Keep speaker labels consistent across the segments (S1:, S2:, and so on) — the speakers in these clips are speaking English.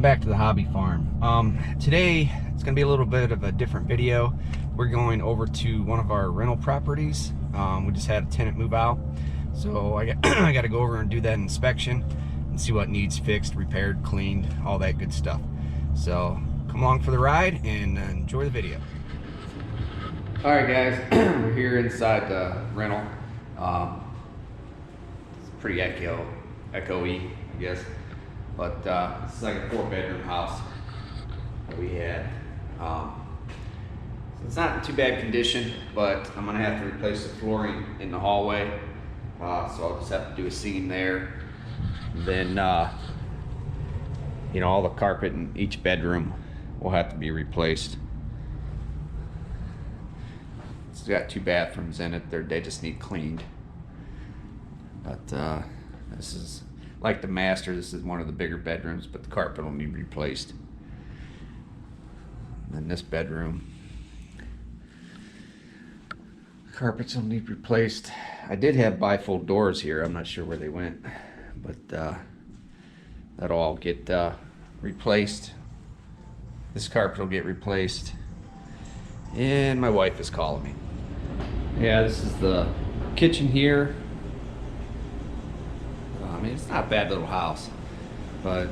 S1: back to the hobby farm. Today it's gonna be a little bit of a different video. We're going over to one of our rental properties. We just had a tenant move out, so I got to go over and do that inspection and see what needs fixed, repaired, cleaned, all that good stuff. So come along for the ride and enjoy the video. All right, guys, we're here inside the rental. It's pretty echoey, I guess. But this is like a 4-bedroom house that we had. So it's not in too bad condition, but I'm gonna have to replace the flooring in the hallway. So I'll just have to do a seam there. Then, you know, all the carpet in each bedroom will have to be replaced. It's got 2 bathrooms in it. They just need cleaned. But this is like the master. This is one of the bigger bedrooms, but the carpet will need replaced. And then this bedroom, carpets will need replaced. I did have bifold doors here. I'm not sure where they went, but that'll all get replaced. This carpet will get replaced. And my wife is calling me. Yeah, this is the kitchen here. I mean, it's not a bad little house, but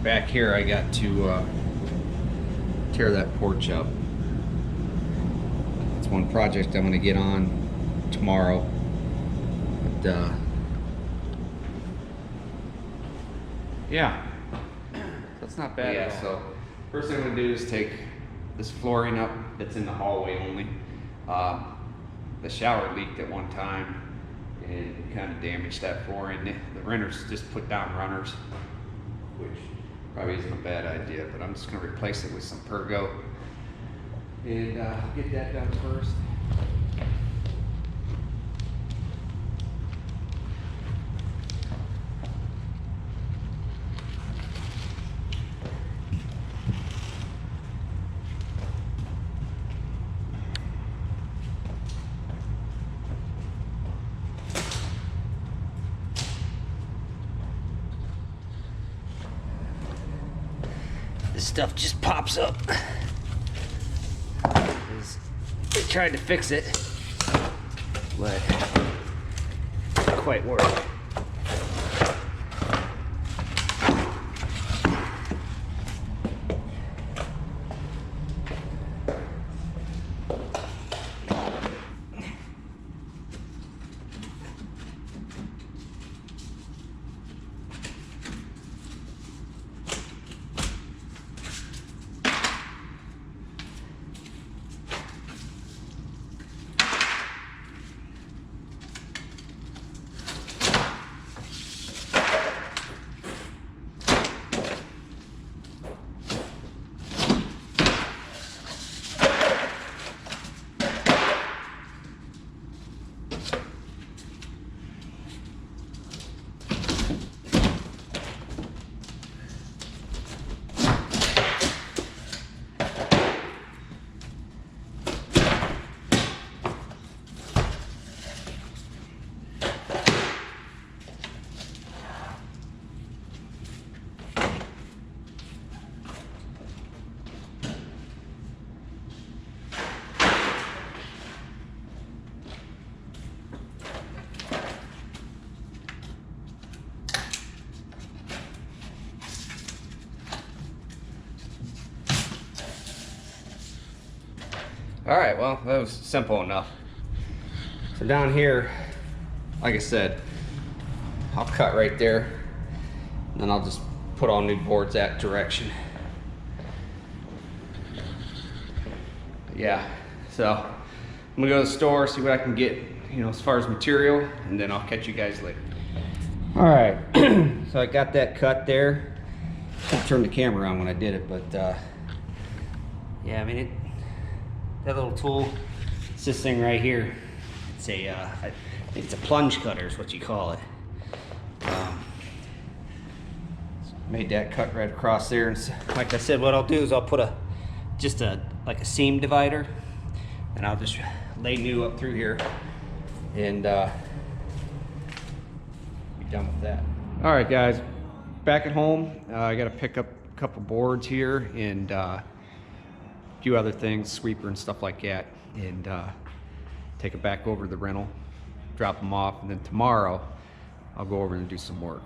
S1: back here I got to tear that porch up. It's one project I'm going to get on tomorrow. But yeah, that's not bad at all. So first thing I'm going to do is take this flooring up that's in the hallway only. The shower leaked at one time and kind of damaged that flooring. The renters just put down runners, which probably isn't a bad idea, but I'm just going to replace it with some Pergo and get that done first. This stuff just pops up. They tried to fix it, but it didn't quite work. All right, well, that was simple enough. So down here, like I said, I'll cut right there, and then I'll just put all new boards that direction. Yeah, so I'm gonna go to the store, see what I can get, you know, as far as material, and then I'll catch you guys later. All right, so I got that cut there. I turned the camera on when I did it, but yeah, I mean, that little tool, it's this thing right here. It's a, I think it's a plunge cutter is what you call it. Made that cut right across there, and like I said, what I'll do is I'll put just a seam divider, and I'll just lay new up through here, and be done with that. All right, guys, back at home, I got to pick up couple boards here and a few other things, sweeper and stuff like that, and take it back over to the rental, drop them off, and then tomorrow I'll go over and do some work.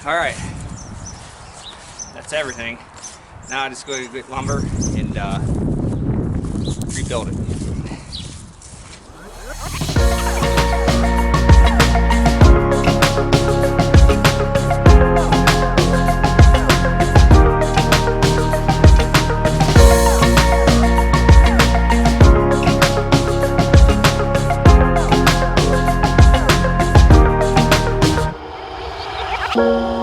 S1: All right, that's everything. Now I just go to get lumber and rebuild it.
S2: Bye.